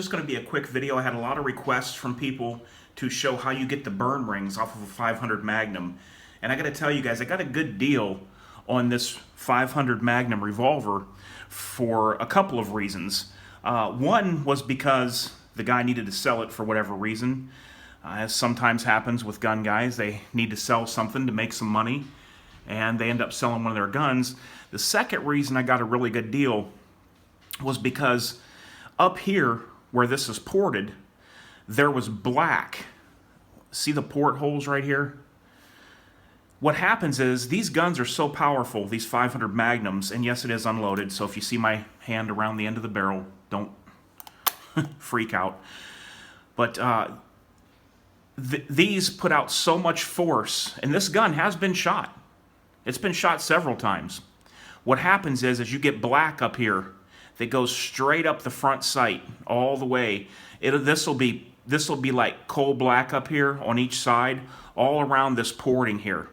just going to be a quick video. I had a lot of requests from people to show how you get the burn rings off of a 500 Magnum. And I got to tell you guys, I got a good deal on this 500 Magnum revolver for a couple of reasons. One was because the guy needed to sell it for whatever reason. As sometimes happens with gun guys, they need to sell something to make some money, and they end up selling one of their guns. The second reason I got a really good deal was because up here where this is ported, there was black. See the portholes right here? What happens is these guns are so powerful, these 500 Magnums, and yes, it is unloaded, so if you see my hand around the end of the barrel, don't freak out. But these put out so much force, and this gun has been shot. It's been shot several times. What happens is you get black up here that goes straight up the front sight all the way. This will be like coal black up here on each side, all around this porting here.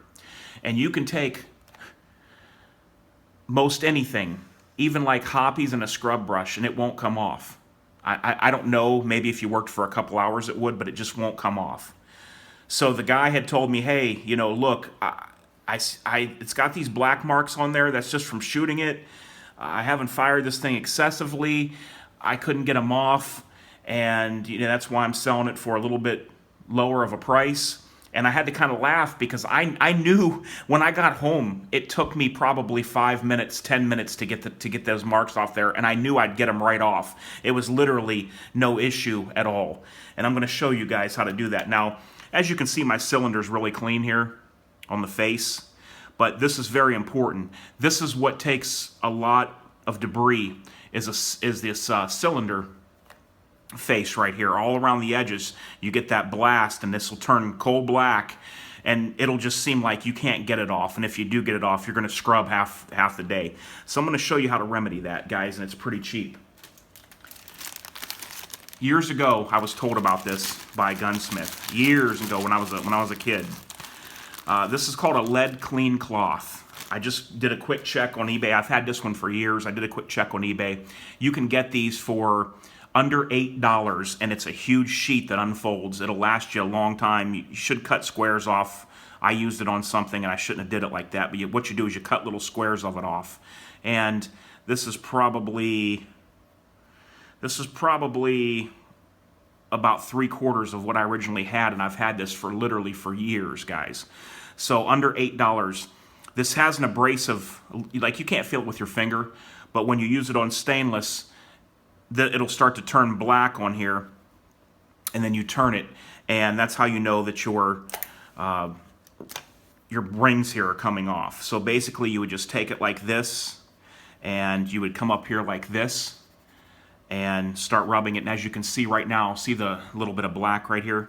And you can take most anything, even like hoppies and a scrub brush, and it won't come off. I don't know, maybe if you worked for a couple hours it would, but it just won't come off. So the guy had told me, hey, you know, look, it's got these black marks on there. That's just from shooting it. I haven't fired this thing excessively. I couldn't get them off, and you know that's why I'm selling it for a little bit lower of a price. And I had to kind of laugh because I knew when I got home it took me probably 5 minutes, 10 minutes to get those marks off there, and I knew I'd get them right off. It was literally no issue at all. And I'm going to show you guys how to do that. Now, as you can see, my cylinder's really clean here on the face. But this is very important. This is what takes a lot of debris, is this cylinder face right here. All around the edges, you get that blast, and this will turn coal black, and it'll just seem like you can't get it off. And if you do get it off, you're going to scrub half the day. So I'm going to show you how to remedy that, guys, and it's pretty cheap. Years ago, I was told about this by a gunsmith. Years ago, when I was a kid. This is called a lead clean cloth. I just did a quick check on eBay. I've had this one for years. I did a quick check on eBay. You can get these for under $8, and it's a huge sheet that unfolds. It'll last you a long time. You should cut squares off. I used it on something, and I shouldn't have did it like that. But what you do is you cut little squares of it off. And this is probably about 3/4 of what I originally had, and I've had this for literally for years, guys. So under $8. This has an abrasive, like you can't feel it with your finger, but when you use it on stainless, it'll start to turn black on here, and then you turn it, and that's how you know that your rings here are coming off. So basically you would just take it like this, and you would come up here like this, and start rubbing it. And as you can see right now, see the little bit of black right here?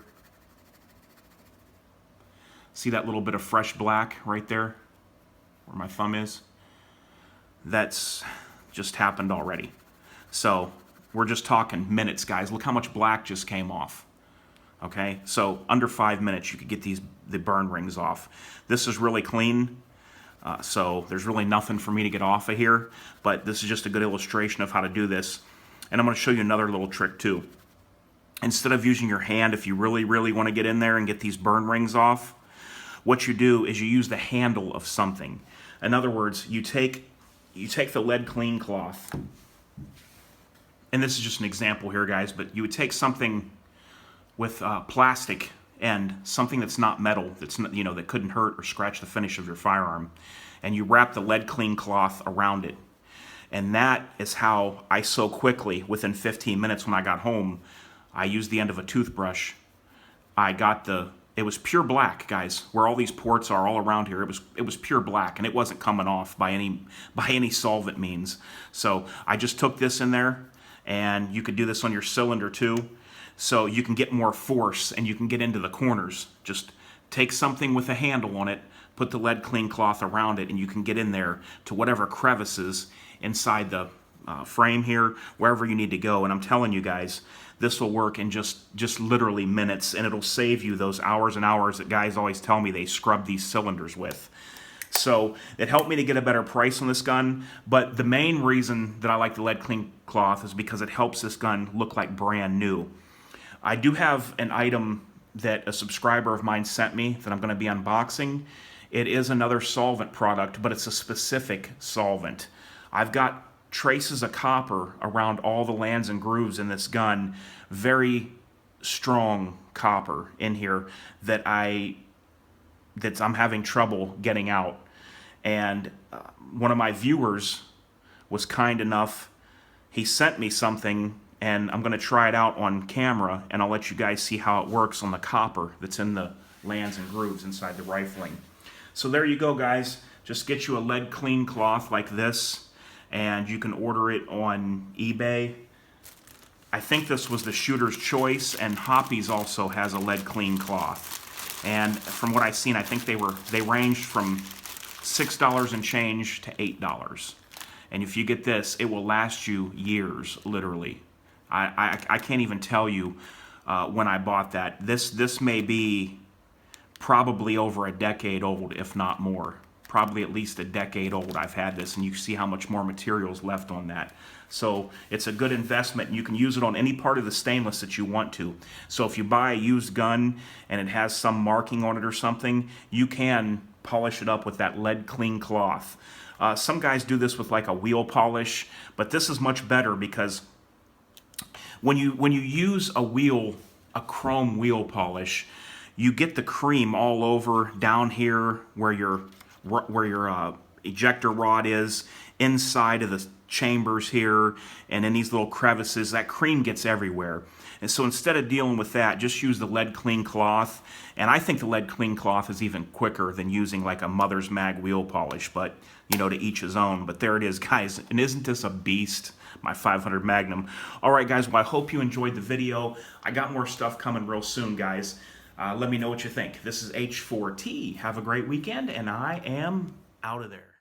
See that little bit of fresh black right there where my thumb is? That's just happened already. So we're just talking minutes, guys. Look how much black just came off. Okay, so under 5 minutes you could get the burn rings off. This is really clean. So there's really nothing for me to get off of here, but this is just a good illustration of how to do this. And I'm going to show you another little trick too. Instead of using your hand, if you really, really want to get in there and get these burn rings off, what you do is you use the handle of something. In other words, you take the lead clean cloth, and this is just an example here, guys, but you would take something with plastic and something that's not metal, that's not, you know, that couldn't hurt or scratch the finish of your firearm, and you wrap the lead clean cloth around it. And that is how I so quickly, within 15 minutes when I got home, I used the end of a toothbrush. It was pure black, guys, where all these ports are all around here. It was pure black, and it wasn't coming off by any solvent means. So I just took this in there, and you could do this on your cylinder too. So you can get more force, and you can get into the corners. Just take something with a handle on it, put the lead clean cloth around it, and you can get in there to whatever crevices inside the frame here, wherever you need to go. And I'm telling you guys, this will work in just literally minutes, and it'll save you those hours and hours that guys always tell me they scrub these cylinders with. So it helped me to get a better price on this gun, but the main reason that I like the lead clean cloth is because it helps this gun look like brand new. I do have an item that a subscriber of mine sent me that I'm going to be unboxing. It is another solvent product, but it's a specific solvent. I've got traces of copper around all the lands and grooves in this gun, very strong copper in here that I'm having trouble getting out. And one of my viewers was kind enough, he sent me something, and I'm going to try it out on camera, and I'll let you guys see how it works on the copper that's in the lands and grooves inside the rifling. So there you go, guys. Just get you a lead clean cloth like this, and you can order it on eBay. I think this was the Shooter's Choice, and Hoppy's also has a lead clean cloth. And from what I've seen, I think they ranged from $6 and change to $8. And if you get this, it will last you years, literally. I can't even tell you when I bought that. This may be probably over a decade old, if not more. Probably at least a decade old I've had this, and you see how much more material is left on that. So it's a good investment, and you can use it on any part of the stainless that you want to. So if you buy a used gun and it has some marking on it or something, you can polish it up with that lead clean cloth. Some guys do this with like a wheel polish, but this is much better because when you use a chrome wheel polish, you get the cream all over down here where your ejector rod is, inside of the chambers here, and in these little crevices. That cream gets everywhere. And so instead of dealing with that, just use the lead clean cloth. And I think the lead clean cloth is even quicker than using like a Mother's Mag wheel polish, but you know, to each his own. But there it is, guys. And isn't this a beast? My 500 Magnum. All right, guys. Well, I hope you enjoyed the video. I got more stuff coming real soon, guys. Let me know what you think. This is H4T. Have a great weekend, and I am out of there.